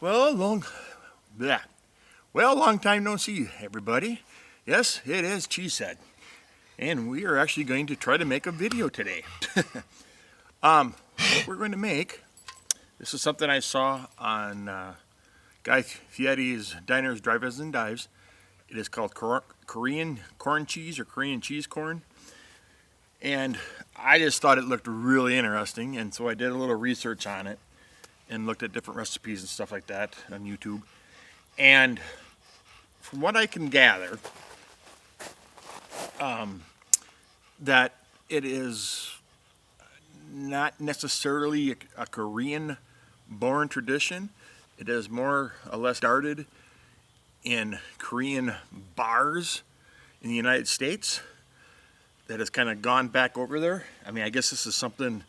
Well, yeah. Well, long time no see, everybody. Yes, it is Cheezehead, and we are actually going to try to make a video today. What we're going to make. This is something I saw on Guy Fieri's Diners, Drive-Ins, and Dives. It is called Korean corn cheese or Korean cheese corn, and I just thought it looked really interesting, and so I did a little research on it and looked at different recipes and stuff like that on YouTube. And from what I can gather, that it is not necessarily a Korean-born tradition. It is more or less started in Korean bars in the United States that has kind of gone back over there. I mean, I guess this is something,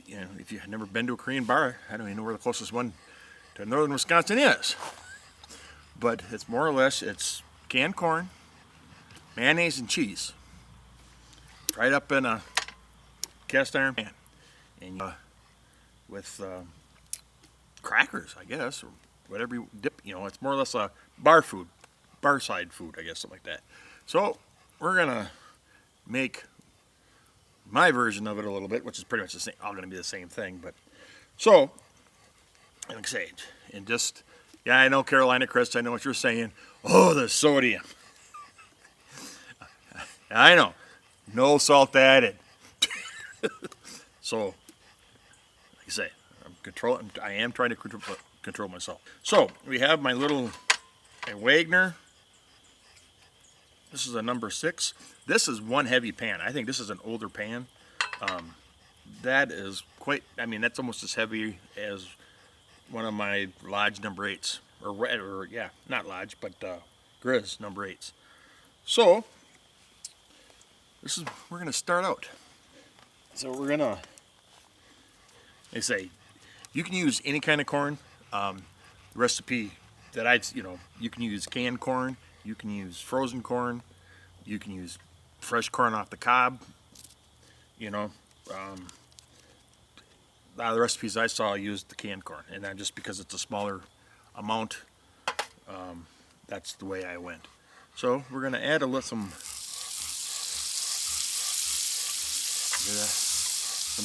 you know, if you've never been to a Korean bar, I don't even know where the closest one to northern Wisconsin is. But it's more or less, it's canned corn, mayonnaise, and cheese. Right up in a cast iron pan. And with crackers, I guess, or whatever you dip, you know, it's more or less a bar side food, I guess, something like that. So we're gonna make my version of it a little bit, which is pretty much the same, all gonna be the same thing. But so I'm excited, and just yeah, I know Carolina Chris, I know what you're saying. Oh, the sodium. I know, no salt added. So, like I say, I am trying to control myself. So we have my little Wagner. This is a number 6. This is one heavy pan. I think this is an older pan. That is quite, I mean, that's almost as heavy as one of my Lodge number 8s. Or yeah, not Lodge, but Grizz number 8s. So, we're going to start out. So we're going to, they say, you can use any kind of corn. Recipe that you can use canned corn, you can use frozen corn, you can use fresh corn off the cob. You know, a lot of the recipes I saw used the canned corn, and then just because it's a smaller amount, that's the way I went. So we're going to add some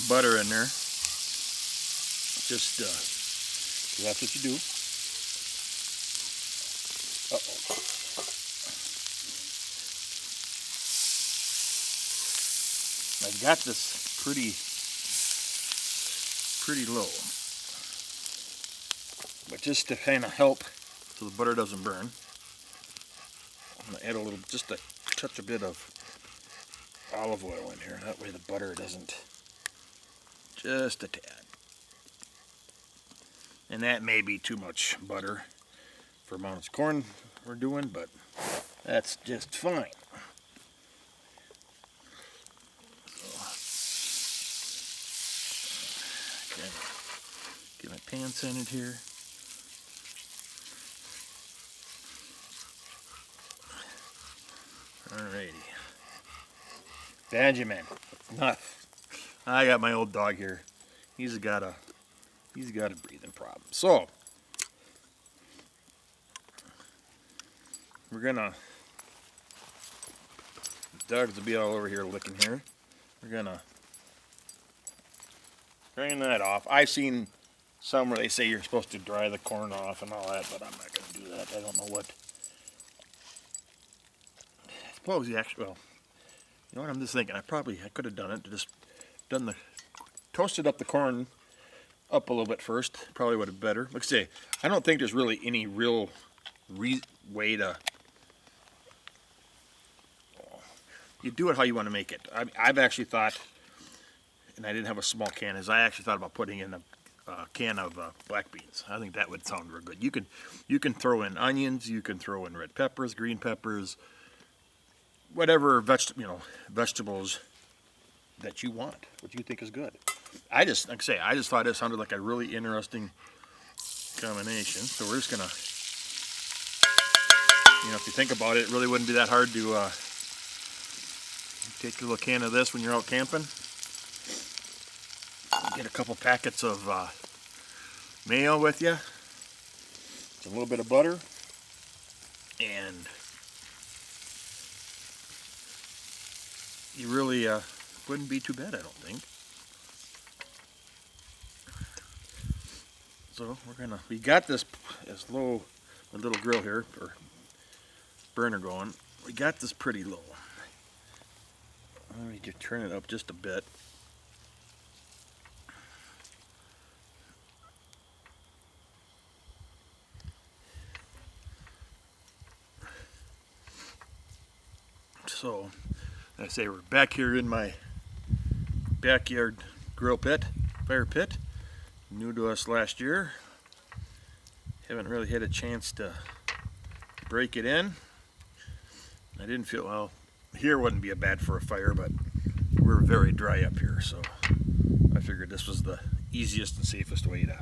butter in there. Just that's what you do. Uh-oh. I've got this pretty low, but just to kind of help so the butter doesn't burn, I'm going to add just a touch a bit of olive oil in here. That way the butter doesn't, just a tad. And that may be too much butter for the amount of corn we're doing, but that's just fine. Okay. Get my pan centered here. Alrighty. Benjamin. I got my old dog here. He's got a breathing problem. So we're gonna, dogs will be all over here licking here. We're gonna drain that off. I've seen some where they say you're supposed to dry the corn off and all that, but I'm not gonna do that. I don't know what. I suppose well, you know what I'm just thinking. I could have done it. Just toasted up the corn up a little bit first. Probably would have better. Like I say, I don't think there's really any real way to. You do it how you want to make it. I've actually thought, and I didn't have a small can, I actually thought about putting in a can of black beans. I think that would sound real good. You can throw in onions, you can throw in red peppers, green peppers, whatever vegetables that you want, what you think is good. I just thought it sounded like a really interesting combination. So we're just gonna, if you think about it, it really wouldn't be that hard to take a little can of this when you're out camping. Get a couple packets of mayo with you. a little bit of butter, and you really wouldn't be too bad, I don't think. So we got this as low, a little grill here, or burner going. We got this pretty low. Let me just turn it up just a bit. So, I say we're back here in my backyard grill pit, fire pit. New to us last year. Haven't really had a chance to break it in. I didn't feel, well, here wouldn't be a bad for a fire, but we're very dry up here, so I figured this was the easiest and safest way to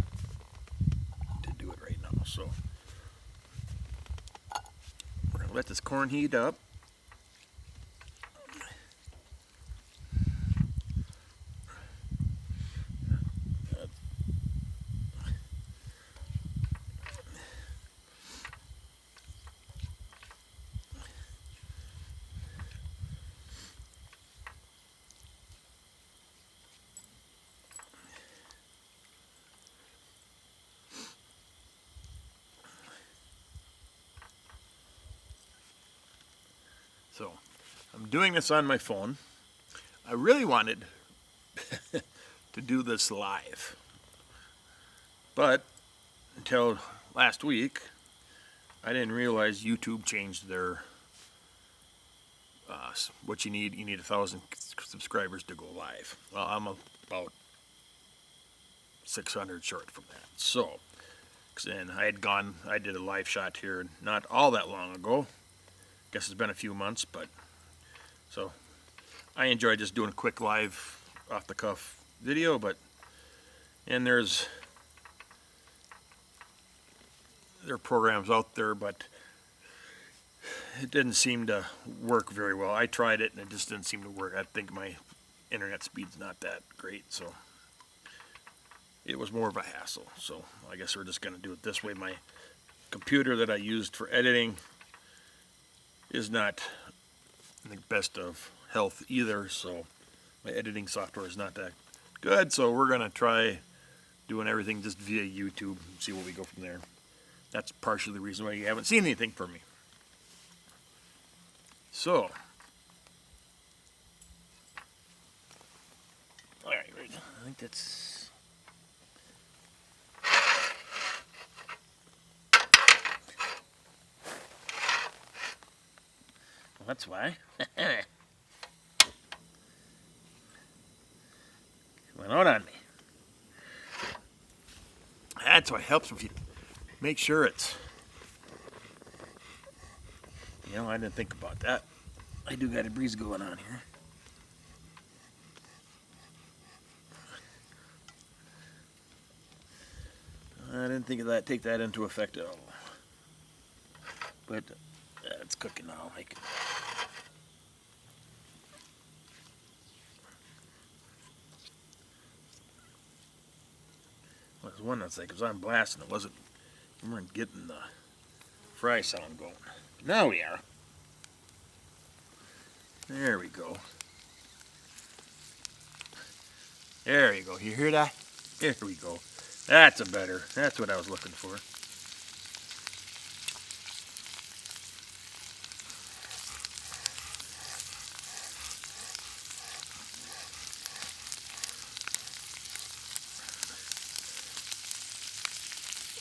do it right now. So we're gonna let this corn heat up. So I'm doing this on my phone. I really wanted to do this live, but until last week, I didn't realize YouTube changed their what you need 1,000 subscribers to go live. Well, I'm about 600 short from that. So, and I did a live shot here not all that long ago. Guess it's been a few months, but so I enjoy just doing a quick live off the cuff video, and there are programs out there, but it didn't seem to work very well. I tried it and it just didn't seem to work. I think my internet speed's not that great, so it was more of a hassle. So I guess we're just going to do it this way. My computer that I used for editing is not in the best of health either, so my editing software is not that good. So we're going to try doing everything just via YouTube and see where we go from there. That's partially the reason why you haven't seen anything from me. So, all right, I think that's. Well, that's why. Went out on me. That's why it helps if you make sure it's. You know, I didn't think about that. I do got a breeze going on here. I didn't think of that, take that into effect at all. But it's cooking now. Well, there's one that's like, because I'm blasting, we weren't getting the fry sound going. Now we are. There we go. There you go. You hear that? There we go. That's that's what I was looking for.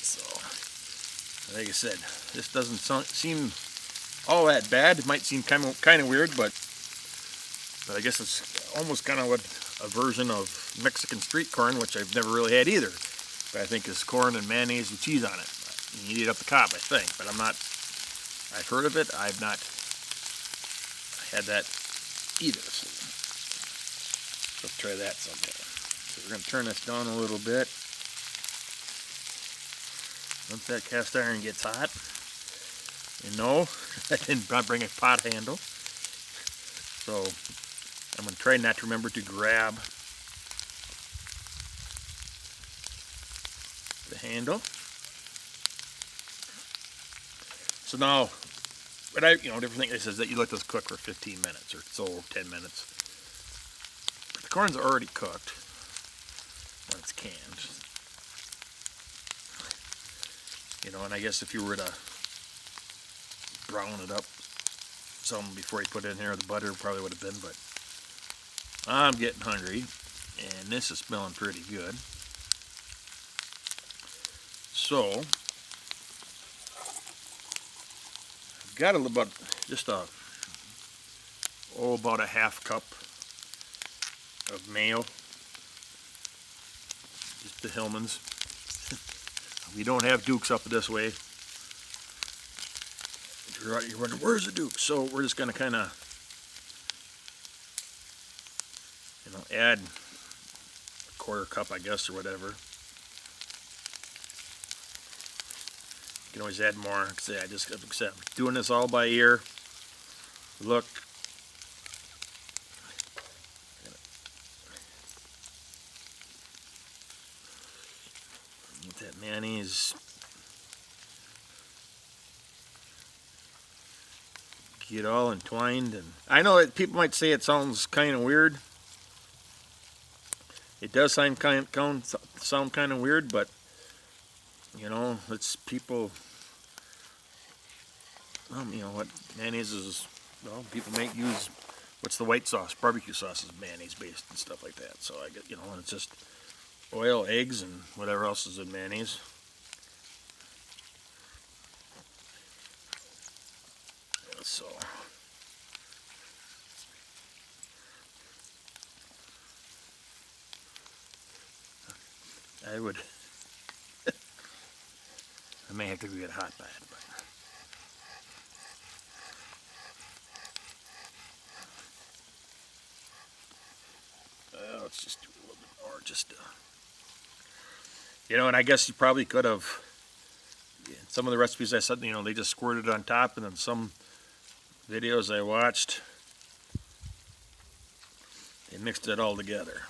So, like I said, this doesn't seem all that bad. It might seem kind of weird, but I guess it's almost kind of a version of Mexican street corn, which I've never really had either. But I think it's corn and mayonnaise with cheese on it. You eat it up the cob, I think. But I've heard of it. I've not had that either. So let's try that someday. So we're going to turn this down a little bit. Once that cast iron gets hot. And no, I did not bring a pot handle. So I'm going to try not to remember to grab the handle. So now, different thing it says that you let this cook for 15 minutes or so, 10 minutes. But the corn's already cooked when it's canned. And I guess if you were to brown it up some before you put it in here, the butter probably would have been, but I'm getting hungry, and this is smelling pretty good. So, I've got about a half cup of mayo, just the Hillman's. We don't have Dukes up this way. You're wondering, where's the Duke? So we're just going to kind of, add a quarter cup, I guess, or whatever. You can always add more. I'm doing this all by ear. Look. Get that mayonnaise. Get all entwined, and I know that people might say it sounds kind of weird. It does sound kind of weird, but it's people. What mayonnaise is? Well, people use what's the white sauce? Barbecue sauce is mayonnaise based and stuff like that. So I get and it's just oil, eggs, and whatever else is in mayonnaise. So I would. I may have to go get a hot bath, but. Let's just do a little bit more, and I guess you probably could have, some of the recipes I said, they just squirted it on top, and then some videos I watched, they mixed it all together.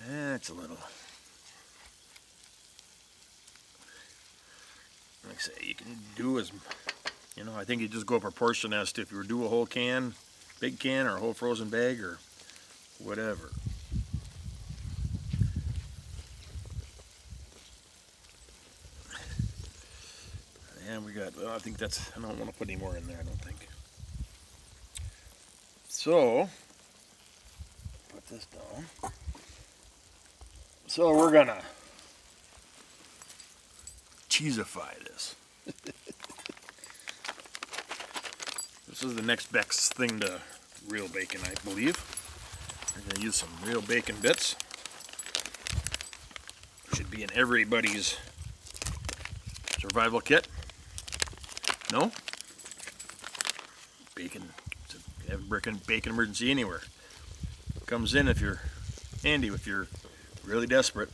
That's a little. Like I say, you can do as, I think you just go proportion as to if you were to do a whole can, big can, or a whole frozen bag, or whatever. And we got, I think I don't want to put any more in there, I don't think. So, put this down. So we're gonna cheesify this. This is the next best thing to real bacon, I believe. We're gonna use some real bacon bits. Should be in everybody's survival kit. No? Bacon. Have a bacon emergency anywhere. Comes in if you're handy, if you're really desperate.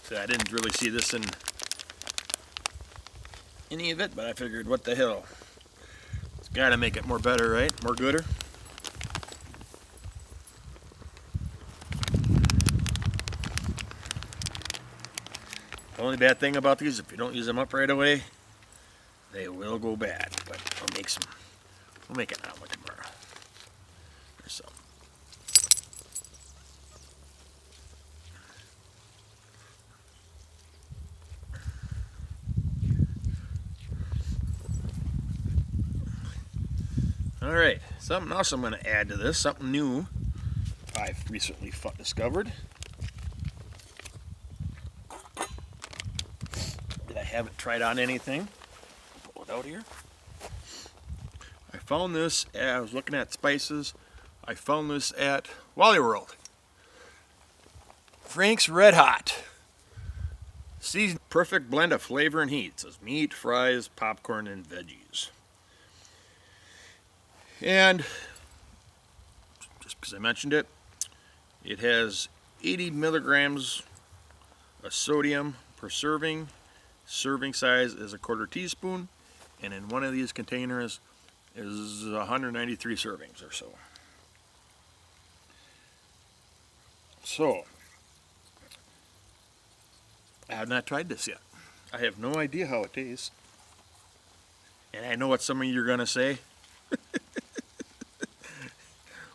So I didn't really see this in any of it, but I figured, what the hell? It's got to make it more better, right? More gooder. The only bad thing about these, if you don't use them up right away, they will go bad. But I'll make some. We'll make an omelet tomorrow or something. All right, something else I'm going to add to this, something new I've recently discovered. I haven't tried on anything. Pull it out here. I found this, I was looking at spices. I found this at Wally World. Frank's Red Hot. Seasoned perfect blend of flavor and heat. It says meat, fries, popcorn, and veggies. And just because I mentioned it, it has 80 milligrams of sodium per serving. Serving size is a 1/4 teaspoon, and in one of these containers is 193 servings or so. So, I have not tried this yet. I have no idea how it tastes. And I know what some of you are going to say.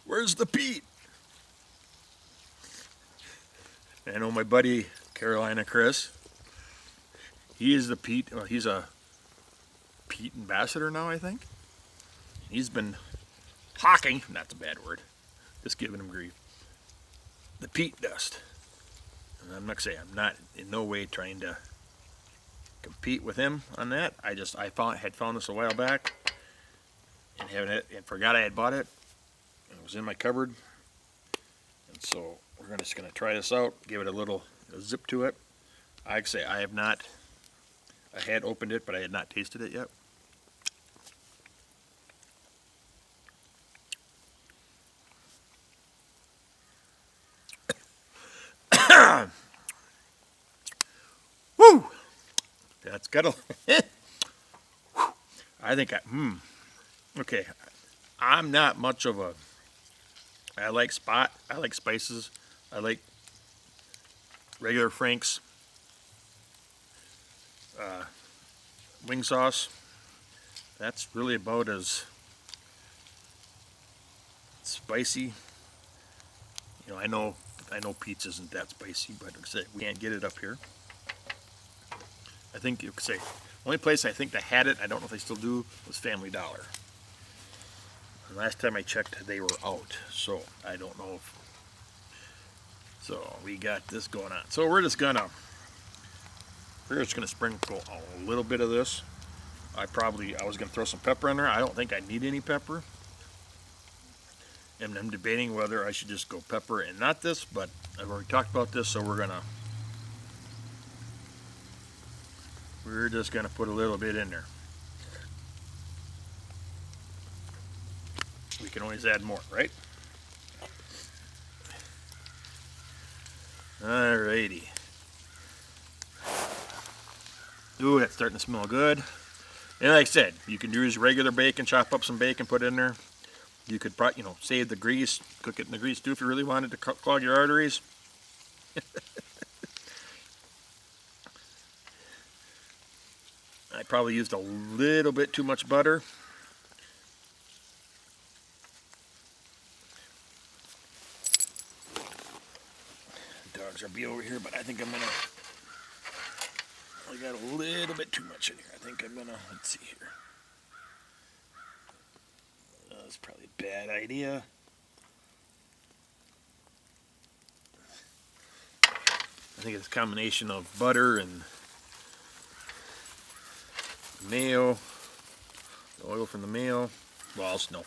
Where's the peat? I know my buddy Carolina Chris. He is the peat. Well, he's a peat ambassador now, I think. He's been hawking, not a bad word, just giving him grief, the peat dust. And I'm not saying I'm not in no way trying to compete with him on that. I had found this a while back and forgot I had bought it. It was in my cupboard, and so we're just gonna try this out. Give it a zip to it. I'd say I had opened it, but I had not tasted it yet. Woo! That's got a. I think okay. I'm not much of a. I like spices. I like regular Frank's wing sauce. That's really about as spicy. You know, I know pizza isn't that spicy, but like I say, we can't get it up here. I think you could say, the only place I think they had it, I don't know if they still do, was Family Dollar. And last time I checked, they were out, so I don't know if. So we got this going on. So we're just gonna sprinkle a little bit of this. I was gonna throw some pepper in there. I don't think I need any pepper. And I'm debating whether I should just go pepper and not this, but I've already talked about this, so we're just gonna put a little bit in there. We can always add more, right? Alrighty. Ooh, that's starting to smell good. And like I said, you can use regular bacon, chop up some bacon, put it in there. You could save the grease, cook it in the grease too if you really wanted to clog your arteries. I probably used a little bit too much butter. Dogs will be over here, but I think I got a little bit too much in here. I think let's see here. That's probably a bad idea. I think it's a combination of butter and mayo, the oil from the mayo. Well, no.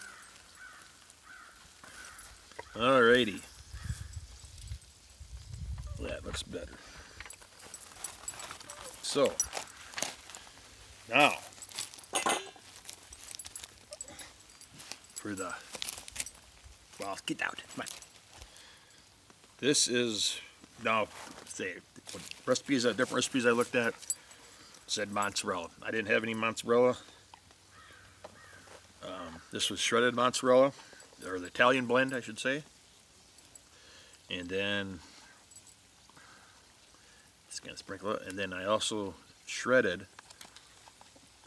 Alrighty. That looks better. So, now, get out, come on. This is, now, different recipes I looked at said mozzarella. I didn't have any mozzarella. This was shredded mozzarella, or the Italian blend, I should say. And then, just gonna sprinkle it. And then I also shredded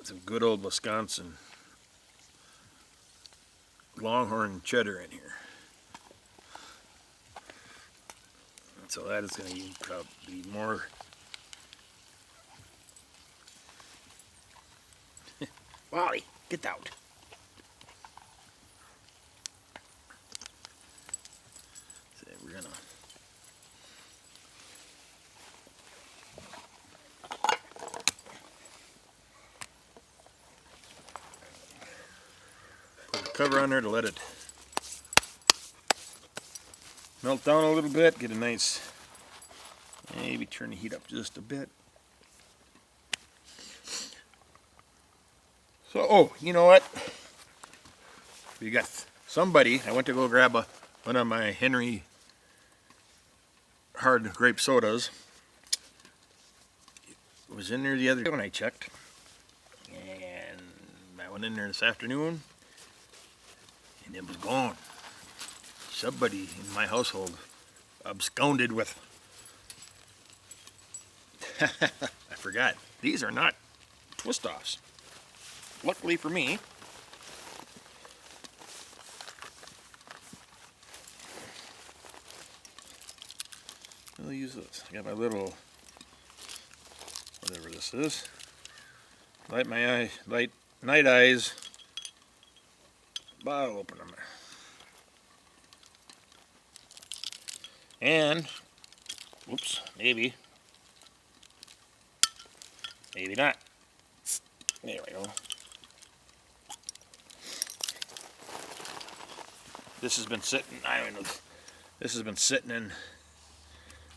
some good old Wisconsin Longhorn cheddar in here. So that is going to be more. Wally, get out. So we're going to. Put a cover on there to let it melt down a little bit, get a nice, maybe turn the heat up just a bit. So, oh, you know what? We got somebody, I went to go grab one of my Henry hard grape sodas. It was in there the other day when I checked, and I went in there this afternoon, and it was gone. Somebody in my household absconded with. I forgot. These are not twist-offs. Luckily for me. I'll use this. I got my little, whatever this is, light night eyes bottle opener. And, whoops, maybe not. There we go. This has been sitting, I don't know, this has been sitting in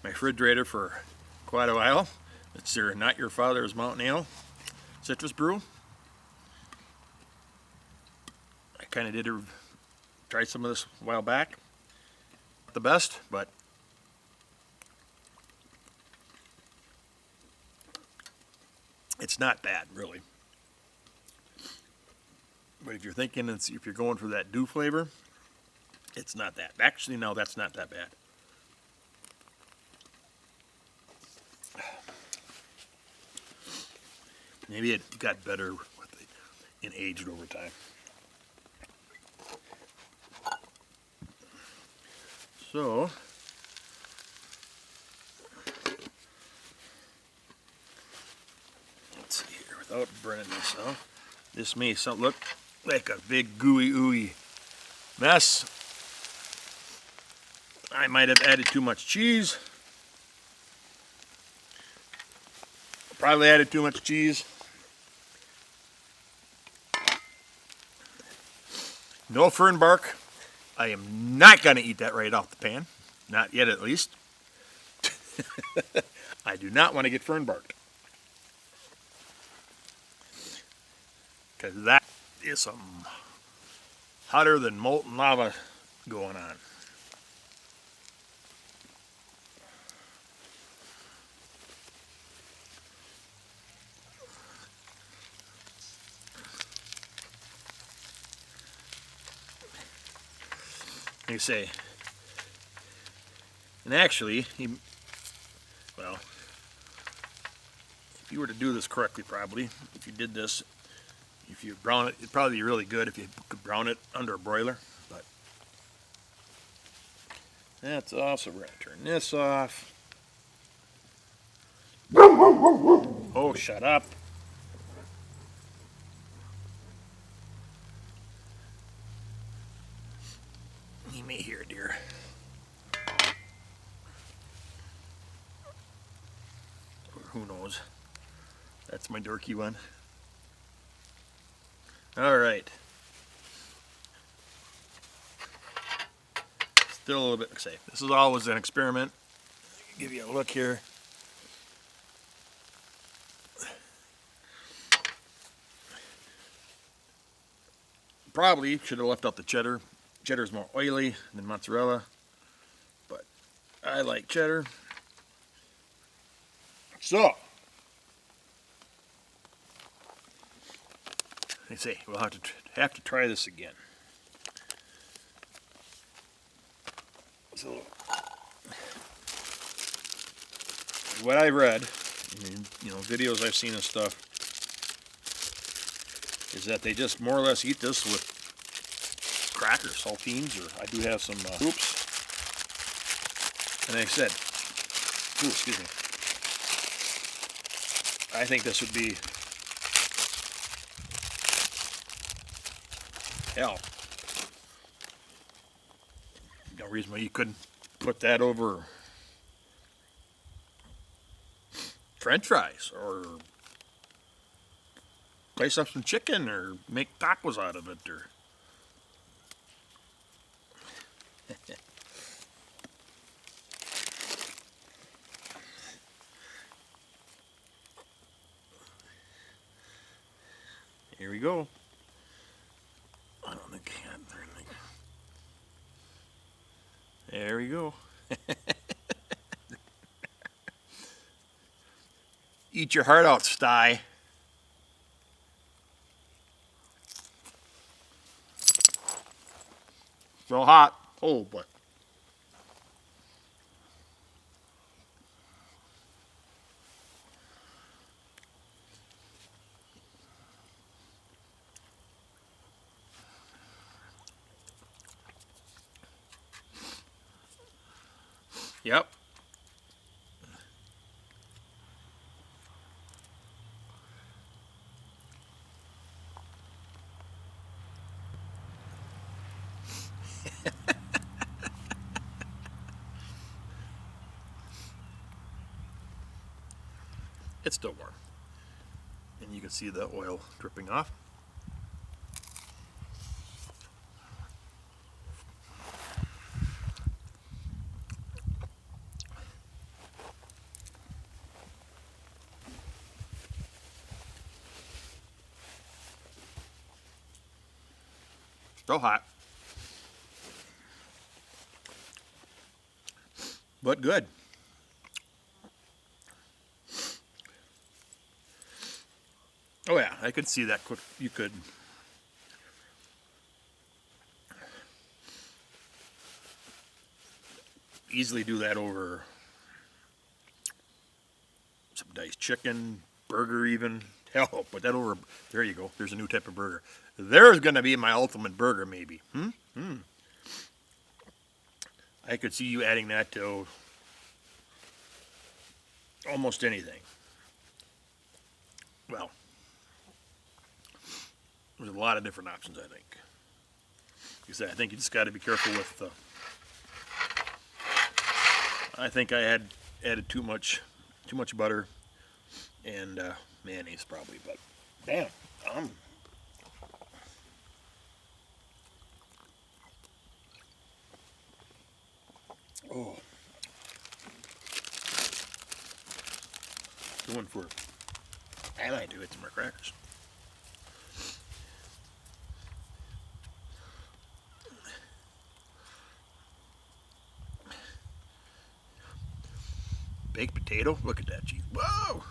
my refrigerator for quite a while. It's their Not Your Father's Mountain Ale citrus brew. I kind of tried some of this a while back. Not the best, but it's not bad, really. But if you're thinking, if you're going for that dew flavor, it's not that. Actually, no, that's not that bad. Maybe it got better and aged over time. So, let's see here, without burning this out. This may look like a big gooey ooey mess. I might have added too much cheese. Probably added too much cheese. No fern bark. I am not going to eat that right off the pan. Not yet, at least. I do not want to get fern barked. Because that is some hotter than molten lava going on. They say, and actually, well, if you were to do this correctly, probably, if you did this, if you brown it, it'd probably be really good if you could brown it under a broiler, but that's off, so we're going to turn this off. Oh, shut up. You may hear it, dear. Or who knows? That's my dorky one. All right. Still a little bit safe. This is always an experiment. Give you a look here. Probably should have left out the cheddar. Cheddar's more oily than mozzarella, but I like cheddar. So, they say we'll have to try this again. So, what I read, videos I've seen and stuff, is that they just more or less eat this with crackers, saltines, or I do have some hoops. And I said, ooh, excuse me. I think this would be hell. No reason why you couldn't put that over French fries, or slice up some chicken, or make tacos out of it, or here we go. I don't think I had anything. There we go. Eat your heart out, Sty. So hot. Oh, but. Yep. It's still warm. And you can see the oil dripping off. Still hot. But good. Oh yeah, I could see that quick. You could easily do that over some diced chicken, burger even. Hell, put that over. There you go. There's a new type of burger. There's going to be my ultimate burger, maybe. I could see you adding that to almost anything. Well, there's a lot of different options, I think. Like I said, I think you just got to be careful with. I think I had added too much butter and mayonnaise probably, but damn, oh, going for it. I might do it to my crackers. Baked potato? Look at that cheese. Whoa!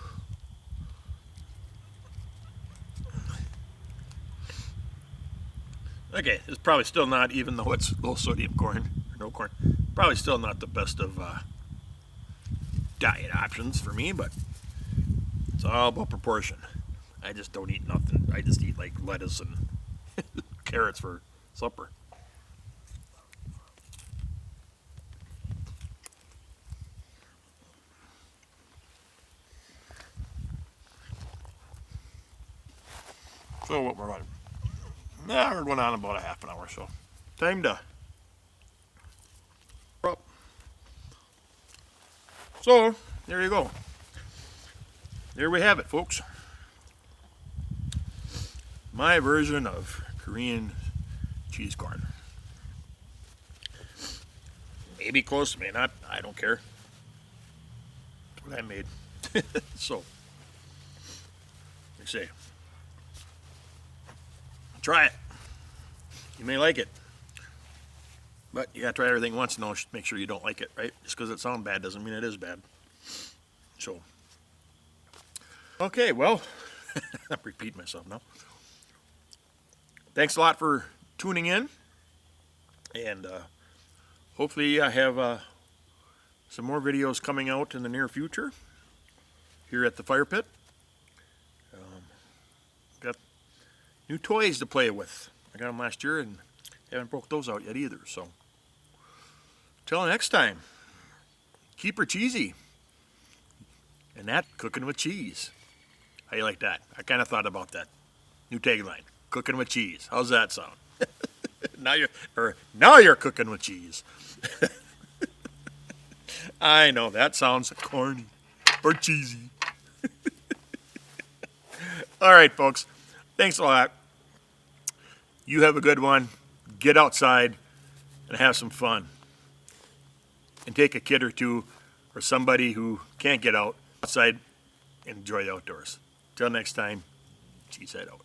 Okay, it's probably still not, even though it's low sodium corn, or no corn, probably still not the best of diet options for me, but it's all about proportion. I just don't eat nothing. I just eat like lettuce and carrots for supper. So what we're running? We're going on about a half an hour, so time to. So there you go. There we have it, folks. My version of Korean cheese corn. Maybe close, may not. I don't care. That's what I made. So, I say, try it. You may like it, but you gotta try everything once and make sure you don't like it, right? Just because it sounds bad doesn't mean it is bad. So, okay, well, I'm repeating myself now. Thanks a lot for tuning in, and hopefully I have some more videos coming out in the near future here at the fire pit. Got new toys to play with. I got them last year and haven't broke those out yet either. So, till next time, keep her cheesy. And that, cooking with cheese. How you like that? I kind of thought about that. New tagline, cooking with cheese. How's that sound? now you're cooking with cheese. I know, that sounds corny or cheesy. All right, folks. Thanks a lot. You have a good one. Get outside and have some fun. And take a kid or two or somebody who can't get outside and enjoy the outdoors. Till next time, Cheezehead out.